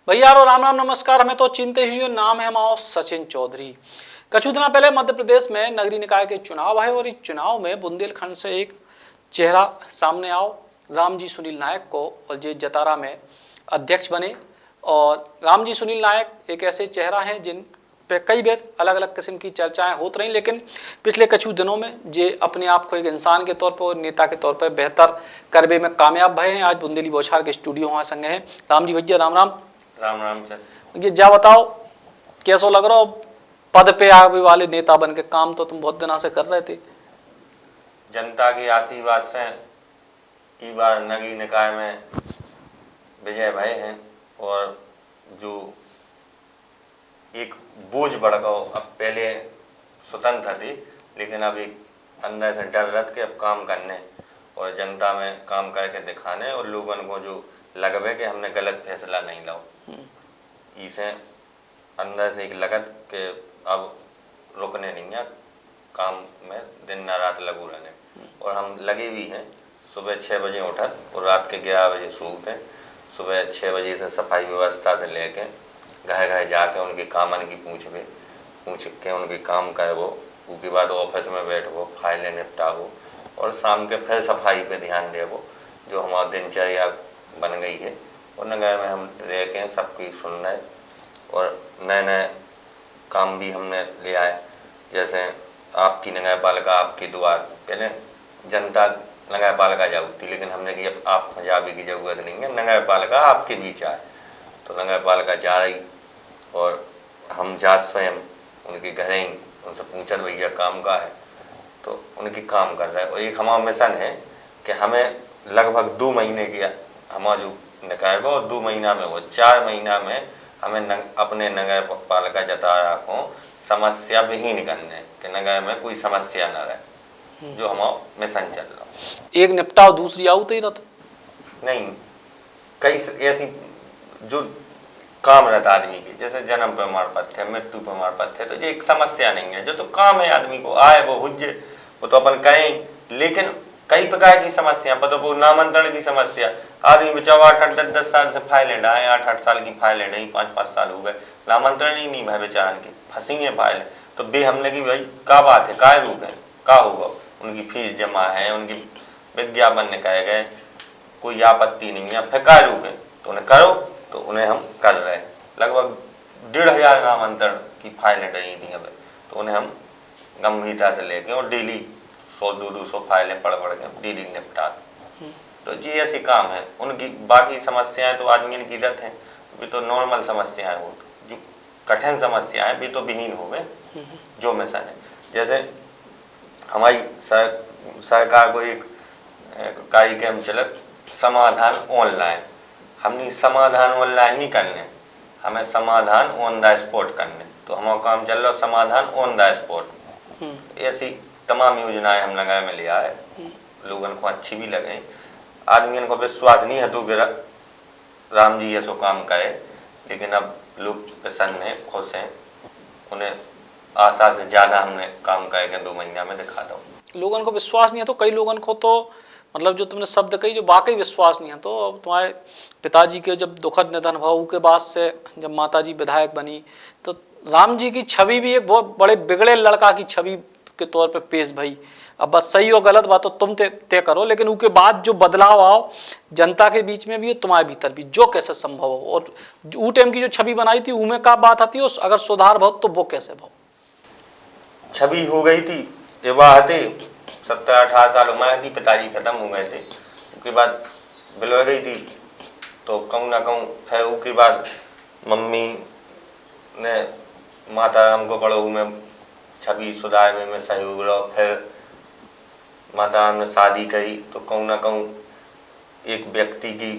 भैया राम राम नमस्कार। हमें तो चिंते ही नाम है हमारा सचिन चौधरी। कुछ दिन पहले मध्य प्रदेश में नगरीय निकाय के चुनाव है और इस चुनाव में बुंदेलखंड से एक चेहरा सामने आओ, रामजी सुनील नायक को और ये जतारा में अध्यक्ष बने। और रामजी सुनील नायक एक ऐसे चेहरा हैं जिन पे कई बार अलग अलग किस्म की चर्चाएं होती रही, लेकिन पिछले कुछ दिनों में जे अपने आप को एक इंसान के तौर पर और नेता के तौर पर बेहतर करने में कामयाब भए हैं। आज बुंदेली बौछार के स्टूडियो हमारे संग हैं। रामजी भैया राम राम। राम राम सर। ये जा बताओ कैसो लग रहा हो पद पे आगे वाले नेता बन के? काम तो तुम बहुत दिनों से कर रहे थे। जनता के आशीर्वाद से ई बार नगरीय निकाय में विजय भय हैं और जो एक बोझ बढ़ गया। अब पहले स्वतंत्र थी, लेकिन अब एक अंदर से डर रख के अब काम करने और जनता में काम करके दिखाने और लोगों को जो लगवे कि हमने गलत फैसला नहीं लाओ, इसे अंदर से एक लगत के अब रुकने नहीं है काम में, दिन न रात लगू रहने। और हम लगे भी हैं। सुबह 6 बजे उठत और रात के 11 बजे सूते। सुबह 6 बजे से सफाई व्यवस्था से लेके घर घर जाके उनके कामन की पूछ के उनके काम करवो। उसके बाद ऑफिस में बैठो, फाइलें निपटावो और शाम के फिर सफाई पे ध्यान देवो, जो हमारा दिनचर्या बन गई है। और नगर में हम रह के सबकी सुनना है और नए नए काम भी हमने ले आए। जैसे आपकी नगर पालिका आपकी द्वार, पहले जनता नगर पालिका जाती, लेकिन हमने कि अब आप जाने की जरूरत नहीं है, नगर पालिका आपके बीच आए। तो नगर पालिका जा रही और हम जा स्वयं उनके घर ही उनसे पूछा भैया काम का है, तो उनकी काम कर रहे हैं। और एक हमारा मिशन है कि हमें लगभग 2 महीने की हमारा जो निकाय को 2 महीना में हो, 4 महीना में हमें अपने नगर पालिका जतारा को समस्या विहीन करने कि नगर में कोई समस्या न रहे, जो हमारा मिशन चल रहा। एक निपटाओ दूसरी आउत ही रहता नहीं, कई ऐसी जो काम रहता आदमी की, जैसे जन्म प्रमाण पत्र, मृत्यु प्रमाण पत्र, तो ये एक समस्या नहीं है। जो तो काम है आदमी को आए वो हुज्जे वो तो अपन कहें, लेकिन कई प्रकार की समस्या पर तो वो नामांतरण की समस्या। आदमी बचाओ 8-10 साल से फाइलें डाए, 8-8 साल की फाइलें डाई, 5-5 साल हो गए, नामांतरण ही नहीं भाई बेचारन की, फंसी है फाइलें। तो बे हमने की भाई क्या बात है, काय रुक है, क्या होगा, उनकी फीस जमा है, उनकी विज्ञापन निकाले गए, कोई आपत्ति नहीं है, फिर काय रुक है, तो उन्हें करो। तो उन्हें हम कर रहे हैं। लगभग 1,500 नामांतरण की फाइलें डली थी हमें, तो उन्हें हम गंभीरता से लेके और डेली 100-200 फाइलें पढ़ के डेली निपटा। तो जी ऐसी काम है। उनकी बाकी समस्याएं तो आदमी की गिरत हैं, भी तो नॉर्मल समस्याएं हो, जो कठिन समस्याएं भी तो विहीन हो गए, जो मिशन है। जैसे हमारी सरकार को एक कार्यक्रम चलत समाधान ऑनलाइन, हमने समाधान ऑनलाइन नहीं करने, हमें समाधान ऑन द स्पॉट करने। तो हमारा काम चल रहा समाधान ऑन द स्पॉट। ऐसी तमाम योजनाएं हम नगर में ले आए, लोगों को अच्छी भी लगे। आदमियों को विश्वास नहीं है तो कि राम जी ऐसा काम करे, लेकिन अब लोग प्रसन्न हैं, खुश हैं। उन्हें आशा से ज़्यादा हमने काम करके 2 महीना में दिखा दो। लोगों को विश्वास नहीं है तो कई लोगों को तो मतलब जो तुमने शब्द कही जो वाकई विश्वास नहीं है। तो अब तुम्हारे पिताजी के जब दुखद निधन हुआ के बाद से जब माताजी विधायक बनी, तो राम जी की छवि भी एक बहुत बड़े बिगड़े लड़का की छवि के तौर पे पेश भई। अब बस सही और गलत बात तो तुम तय करो, लेकिन उसके बाद जो बदलाव आओ जनता के बीच में भी और तुम्हारे भीतर भी, जो कैसे संभव हो और वो टाइम की जो छवि बनाई थी उनमें क्या बात आती है, अगर सुधार भाव तो वो कैसे भाव? छवि हो गई थी ये बात है, 17-18 साल उम्र थी, पिताजी खत्म हो गए थे, उसके बाद बिलड़ गई थी। तो कहूँ ना कहूँ फिर उसके बाद मम्मी ने माता राम को बड़ो में छवि सुधार में सहयोग रहा। फिर माता राम ने शादी करी, तो कहूँ ना कहूँ एक व्यक्ति की,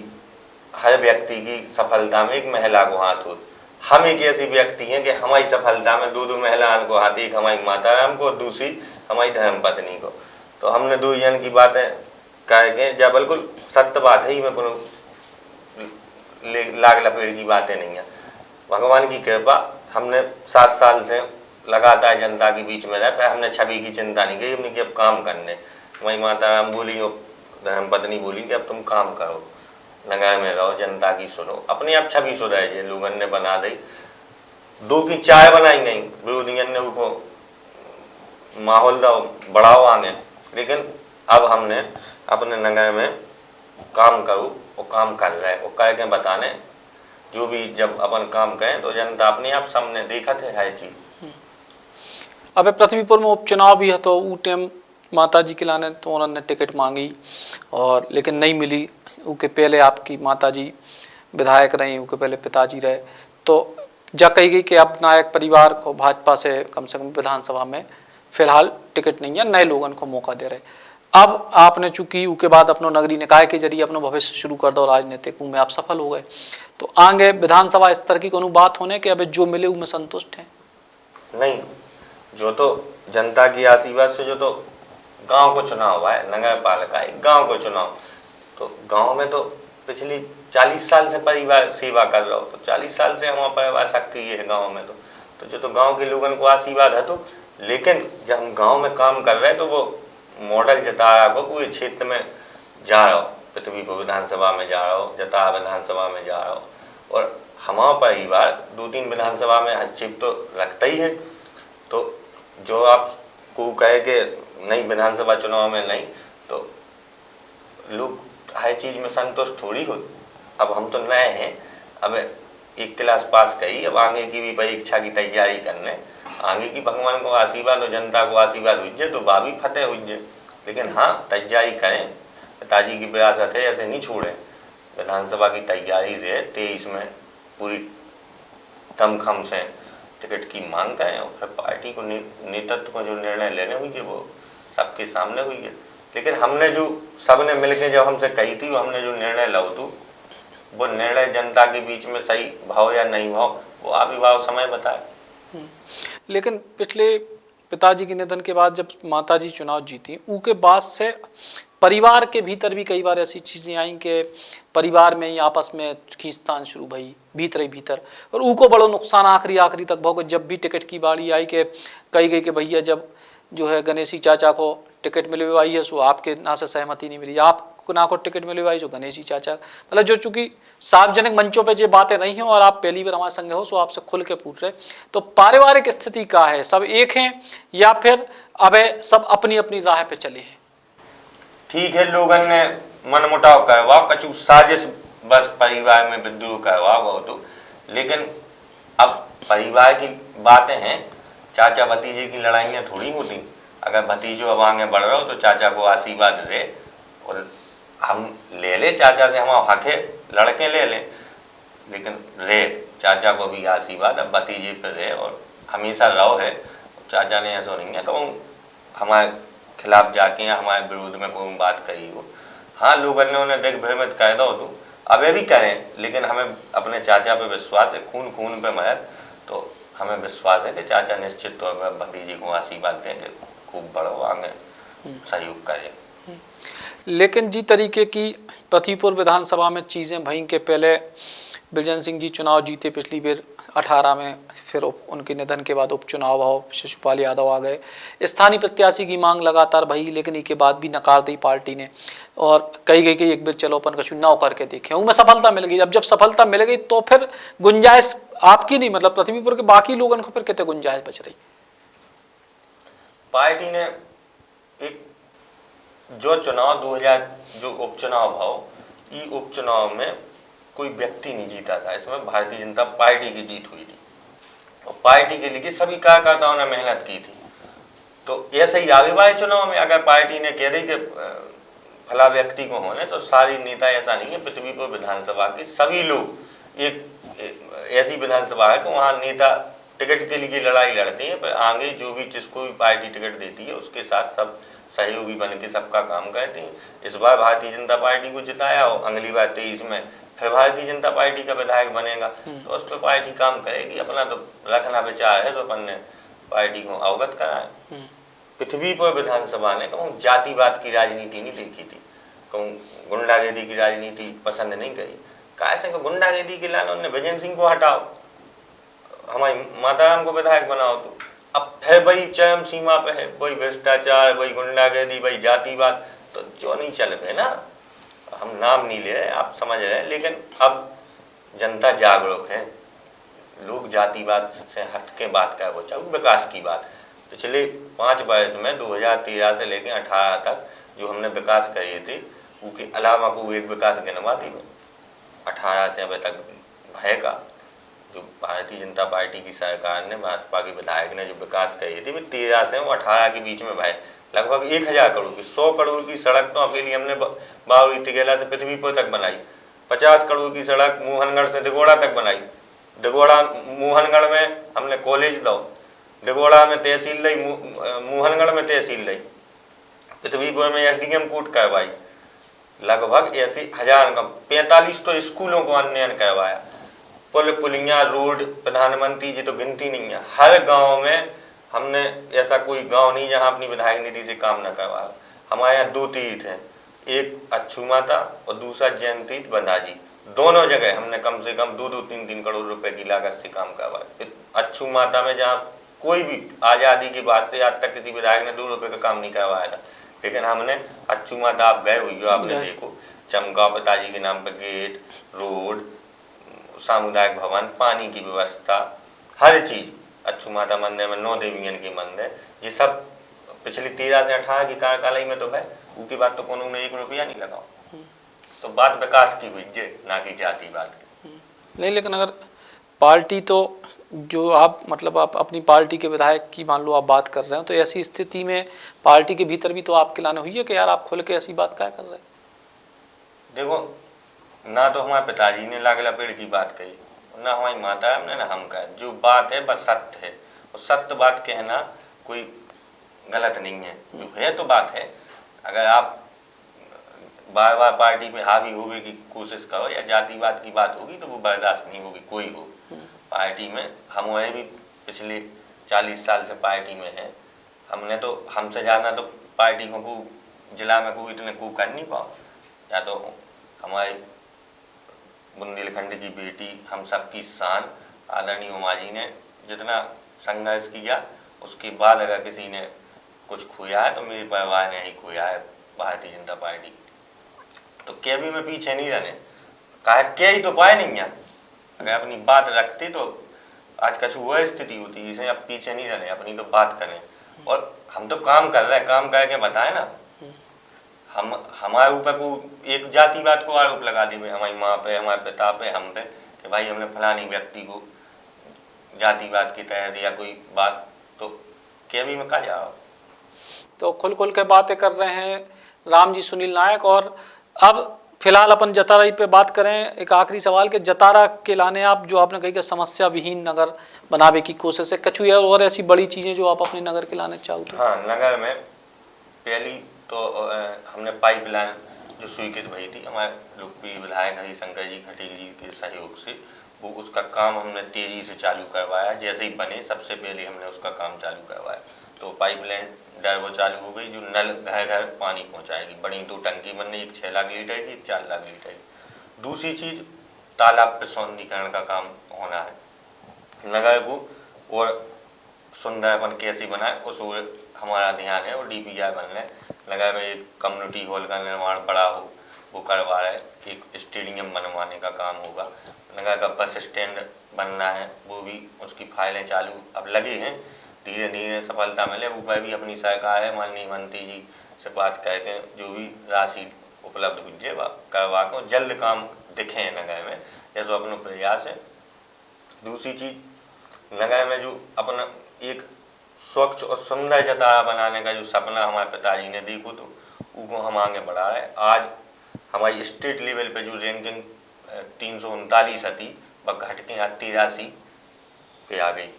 हर व्यक्ति की सफलता में एक महिला को हाथ हो। हम एक ऐसी व्यक्ति हैं कि हमारी सफलता में 2 महिलाओं को हाथ, एक हमारी माता राम को और दूसरी हमारी धर्म पत्नी को। तो हमने 2 जन की बातें कह के, जब बिल्कुल सत्य बात है, ही में कोनो लाग लपेट की बातें नहीं है। भगवान की कृपा, हमने 7 साल से लगातार जनता के बीच में रह पे, हमने छवि की चिंता नहीं की, हमने कि अब काम करने। हमारी माता राम बोली और धर्म पत्नी बोली कि अब तुम काम करो। नगर में रहो, जनता की सुनो, अपने आप छवि सुधार जे लोगन ने बना दी। दो की चाय बनाई गई, विरोधियों ने उनको माहौल दो बढ़ाओ आगे, लेकिन अब हमने अपने नगर में काम करूँ, वो काम कर रहे, वो करके बताने, जो भी जब अपन काम करें तो जनता अपने आप सामने देखा थे है चीज। अब पृथ्वीपुर में उपचुनाव भी है तो ऊ टाइम माता जी के लाने तो उन्होंने टिकट मांगी और लेकिन नहीं मिली। उसके पहले आपकी माता जी विधायक रही, उसके पहले पिताजी रहे, तो जा कही गई कि अब नायक परिवार को भाजपा से कम विधानसभा में फिलहाल टिकट नहीं है, नए लोगों को मौका दे रहे। अब आपने चूंकि उसके बाद अपनो नगरीय निकाय के जरिए अपना भविष्य शुरू कर दो राजनीतिक में आप सफल हो गए, तो आगे विधानसभा स्तर की कोनो बात होने के अब जो मिले उनमें संतुष्ट हैं? नहीं, जो तो जनता की आशीर्वाद से जो तो गांव को चुनाव हुआ है, नगर पालिका एक गांव को चुनाव, तो गांव में तो पिछली 40 साल से परिवार सेवा कर रहा हो, तो 40 साल से हमारा परिवार सक्रिय है गांव में, तो जो तो गांव के लोगों को आशीर्वाद है। तो लेकिन जब हम गांव में काम कर रहे हैं तो वो मॉडल जतारा को पूरे क्षेत्र में जा रहा हो, पृथ्वीपुर विधानसभा में जा रहा हो, जतारा विधानसभा में जा रहा हो, और हमारा परिवार 2-3 विधानसभा में हस्तक्षेप तो रखता ही है। तो जो आप को कहे कि नहीं विधानसभा चुनाव में नहीं, तो लोग हर चीज़ में संतुष्ट थोड़ी हो। अब हम तो नए हैं, अब एक क्लास पास करी, अब आगे की भी परीक्षा की तैयारी करने, आगे की भगवान को आशीर्वाद और जनता को आशीर्वाद हुई तो बाबी फतेह हुई। लेकिन हाँ, तैयारी करें, पिताजी की विरासत है, ऐसे नहीं छोड़ें, विधानसभा की तैयारी रहे, 23 में पूरी दमखम से टिकट की मांग करें, और फिर पार्टी को नेतृत्व को जो निर्णय लेने हुई है वो सबके सामने हुई है। लेकिन हमने जो सबने मिलके जब हमसे कही थी, हमने जो निर्णय लो तो वो निर्णय जनता के बीच में सही भाव या नहीं भाव, वो आविर्भाव समय बताए। लेकिन पिछले पिताजी के निधन के बाद जब माताजी चुनाव जीती, उसके बाद से परिवार के भीतर भी कई बार ऐसी चीज़ें आई कि परिवार में ही आपस में खींचतान शुरू भई भीतर ही भीतर, और उनको बड़ो नुकसान आखिरी तक भाव। जब भी टिकट की बारी आई कि कही गई कि भैया जब जो है गणेशी चाचा को टिकट मिले हुई है, सो आपके ना से सहमति नहीं मिली, आपको ना को टिकट मिले हुई है, जो गणेशी चाचा मतलब जो चूंकि सार्वजनिक मंचों पे जो बातें रही हैं और आप पहली बार हमारे संग हो, सो आपसे खुल के पूछ रहे, तो पारिवारिक स्थिति क्या है? सब एक हैं या फिर अब सब अपनी अपनी राह पे चले हैं? ठीक है, लोगों ने मनमुटाव करवा, कछु साजिश बस परिवार में विद्रोह करवा वो तो, लेकिन अब परिवार की बातें हैं, चाचा भतीजे की लड़ाइयाँ थोड़ी होती। अगर भतीजो अब आगे बढ़ रहा हो तो चाचा को आशीर्वाद दे, और हम ले ले चाचा से, हमारा हक है, लड़के ले लें, लेकिन रे चाचा को भी आशीर्वाद अब भतीजे पर रहे और हमेशा रहो है। चाचा ने ऐसा नहीं है कहूँ हमारे खिलाफ जाके या हमारे विरोध में कोई बात कही हो। हाँ, लोगों ने उन्हें दिग्भ्रमित कर दो तो अब भी करें, लेकिन हमें अपने चाचा पे विश्वास है, खून खून पे मरद, तो हमें विश्वास है कि चाचा निश्चित तौर पर भतीजे को आशीर्वाद दें कि खूब बड़ो आगे सहयोग करें। लेकिन जी तरीके की पृथ्वीपुर विधानसभा में चीज़ें भई के पहले बिरजन सिंह जी चुनाव जीते पिछली बार 18 में, फिर उनके निधन के बाद उपचुनाव हो, शिशुपाल यादव आ गए, स्थानीय प्रत्याशी की मांग लगातार भई, लेकिन इसके बाद भी नकार दी पार्टी ने, और कही गई कि एक बार चलो अपन कछु नाव करके देखें, उनमें सफलता मिल गई। अब जब सफलता मिल गई तो फिर गुंजाइश आपकी नहीं, मतलब पृथ्वीपुर के बाकी लोगों को फिर कितने गुंजाइश बच रही? पार्टी ने एक जो चुनाव 2000 जो उपचुनाव भाव, ये उपचुनाव में कोई व्यक्ति नहीं जीता था, इसमें भारतीय जनता पार्टी की जीत हुई थी, और पार्टी के लिए सभी कार्यकर्ताओं ने मेहनत की थी। तो ऐसे ही आविर्भाव चुनाव में अगर पार्टी ने कह दी कि फला व्यक्ति को होने, तो सारी नेता ऐसा नहीं है, पृथ्वीपुर विधानसभा के सभी लोग एक ऐसी विधानसभा है कि वहाँ नेता टिकट के लिए लड़ाई लड़ते हैं, पर आगे जो भी जिसको भी पार्टी टिकट देती है उसके साथ सब सहयोगी बन के सबका काम करते हैं। इस बार भारतीय जनता पार्टी को जिताया, और अगली बार 23 में फिर भारतीय जनता पार्टी का विधायक बनेगा, तो उस पर पार्टी काम करेगी। अपना तो रखना विचार है तो अपन ने पार्टी को अवगत कराया। पृथ्वीपुर विधानसभा ने कहूँ जातिवाद की राजनीति नहीं देखी थी, कहूँ गुंडागर्दी की राजनीति पसंद नहीं करी। कहा से गुंडागर्दी के लाने उन्होंने बिरजन सिंह को हटाओ, हमारी माताराम को विधायक बनाओ, तो अब फिर वही चरम सीमा पे है, वही भ्रष्टाचार, वही गुंडागर्दी, वही जातिवाद, तो जो नहीं चल रहे ना। हम नाम नहीं ले रहे, आप समझ रहे हैं, लेकिन अब जनता जागरूक है, लोग जातिवाद से हट के बात कर वो चाहे विकास की बात। पिछले 5 वर्ष में 2013 से लेकर 18 तक जो हमने विकास करे थे, उसके अलावा को एक विकास गिनवा थी 18 से अभी तक भय का, जो भारतीय जनता पार्टी की सरकार ने, भाजपा के विधायक ने जो विकास करे थे, वे 13 से 18 के बीच में भय लगभग 1000 करोड़ की, 100 करोड़ की सड़क तो अकेली हमने बावड़ी तिगेला से पृथ्वीपुर तक बनाई, 50 करोड़ की सड़क मोहनगढ़ से दिगोड़ा तक बनाई। दिगोड़ा मोहनगढ़ में हमने कॉलेज दो, दिगोड़ा में तहसील ली, मोहनगढ़ में तहसील ली, पृथ्वीपुर में SDM कोर्ट करवाई, लगभग ऐसे 45 तो स्कूलों को उन्नयन करवाया, पुल पुलिया रोड प्रधानमंत्री जी तो गिनती नहीं है। हर गांव में हमने, ऐसा कोई गांव नहीं जहां अपनी विधायक निधि से काम न करवाया। हमारे यहाँ 2 तीर्थ हैं, एक अच्छू माता और दूसरा जैन तीर्थ बंदाजी, दोनों जगह हमने कम से कम 2-2, 3-3 करोड़ रुपए की लागत से काम करवाया। अच्छू माता में जहाँ कोई भी आज़ादी के बाद से आज तक किसी विधायक ने 2 रुपए का काम नहीं करवाया था, लेकिन हमने अच्छू माता, आप गए हुई हो, आपने देखो, चमका पिताजी के नाम पर गेट, रोड, सामुदायिक भवन, पानी की व्यवस्था, हर चीज, अच्छू माता मंदिर में 9 देवियन के मंदिर, ये सब पिछली 13 से 18 की कार्यकाल में तो है, उसके बाद तो कोनो ने 1 रुपया नहीं लगाओ। तो बात विकास की हुई जे, ना कि जाति बात की। नहीं, लेकिन अगर पार्टी तो जो आप मतलब आप अपनी पार्टी के विधायक की मान लो आप बात कर रहे हो, तो ऐसी स्थिति में पार्टी के भीतर भी तो आपके लाने हुई है कि यार आप खुल के ऐसी बात क्या कर रहे हैं? देखो, ना तो हमारे पिताजी ने लागला पेड़ की बात कही, ना हमारी माता है, ना हम कहे, जो बात है बस सत्य है, और सत्य बात कहना कोई गलत नहीं है, जो है तो बात है। अगर आप बार बार पार्टी में हावी होने की कोशिश करो या जातिवाद की बात होगी तो वो बर्दाश्त नहीं होगी, कोई हो पार्टी में। हम वह भी पिछले 40 साल से पार्टी में हैं, हमने तो, हमसे ज़्यादा तो पार्टी को जिला में कोई इतने को कर नहीं पाओ। या तो हमारे बुंदेलखंड की बेटी, हम सबकी शान आदरणीय उमा जी ने जितना संघर्ष किया, उसके बाद अगर किसी ने कुछ खोया है तो मेरे परिवार ने ही खोया है, भारतीय जनता पार्टी। तो क्या भी मैं पीछे नहीं रहने कहा, क्या ही तो पाए नहीं है, अगर अपनी बात रखते तो आज कछु वह स्थिति होती, जिसे अब पीछे नहीं रहने, अपनी तो बात करें। और हम तो काम कर रहे हैं, काम करके बताए ना। हम हमारे ऊपर को एक जातिवाद को आरोप लगा दी, हमारी माँ पे, हमारे पिता पे, हम पे, कि भाई हमने फलानी व्यक्ति को जातिवाद की तहत या कोई बात, तो क्या भी मैं कहा जाओ। तो खुल के बातें कर रहे हैं राम जी सुनील नायक। और अब फिलहाल अपन जतारा पे बात करें, एक आखिरी सवाल के जतारा के लाने आप जो आपने कही कि समस्या विहीन नगर बनाने की कोशिश है, कछु और ऐसी बड़ी चीजें जो आप अपने नगर के लाने चाहो तो? हाँ, नगर में पहली तो हमने पाइपलाइन जो स्वीकृत भई थी हमारे लोकप्रिय विधायक हरिशंकर जी खटीक जी के सहयोग से, वो उसका काम हमने तेजी से चालू करवाया। जैसे ही बने सबसे पहले हमने उसका काम चालू करवाया। तो पाइपलाइन डर वो चालू हो गई जो नल घर घर पानी पहुंचाएगी। बड़ी 2 टंकी बनने, एक 6 लाख लीटर की, एक 4 लाख लीटर की। दूसरी चीज, तालाब पे सौंदर्यीकरण का काम होना है। नगर को और सुंदरपन कैसे बनाए उस ओर हमारा ध्यान है, और DPR बनना है। नगर में एक कम्युनिटी हॉल का निर्माण बड़ा हो वो करवा रहा है, एक स्टेडियम बनवाने का काम होगा। नगर का बस स्टैंड बनना है, वो भी उसकी फाइलें चालू अब लगे हैं, धीरे धीरे सफलता मिले। ऊपर भी अपनी सरकार है, माननीय मंत्री जी से बात करके जो भी राशि उपलब्ध हुई है करवा कर जल्द काम दिखे हैं नगर में, जैसा अपना प्रयास है। दूसरी चीज, नगर में जो अपना एक स्वच्छ और सुंदर जतारा बनाने का जो सपना हमारे पिताजी ने देखो, तो उसको हम आगे बढ़ा रहे हैं। आज हमारी स्टेट लेवल पे जो रैंकिंग 339 थी, वह घट के 83 पे आ गई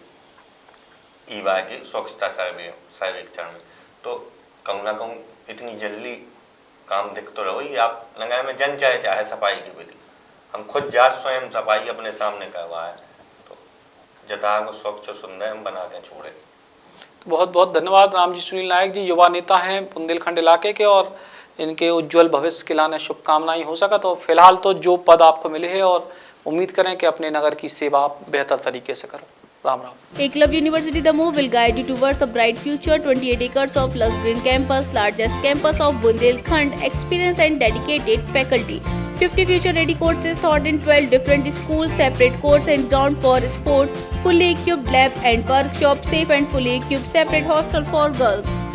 ई बार के स्वच्छता सर्वेक्षण में। तो कहूँ ना कहूँ इतनी जल्दी काम दिख तो रहो ही। आप नगर में जन चाहे सफाई की विधि, हम खुद जा स्वयं सफाई अपने सामने करवाए, तो जतारा को स्वच्छ और सुंदर हम बना के छोड़े। बहुत बहुत धन्यवाद राम जी सुनील नायक जी, युवा नेता हैं बुंदेलखंड इलाके के, और इनके उज्जवल भविष्य के लाने शुभकामनाएं। हो सका तो फिलहाल तो जो पद आपको मिले हैं, और उम्मीद करें कि अपने नगर की सेवा आप बेहतर तरीके से करो। Ram Ram. Eklavya University Damoh will guide you towards a bright future. 28 acres of lush green campus, largest campus of Bundelkhand, experienced and dedicated faculty. 50 future-ready courses taught in 12 different schools, separate courts and ground for sport, fully equipped lab and workshop, safe and fully equipped separate hostel for girls.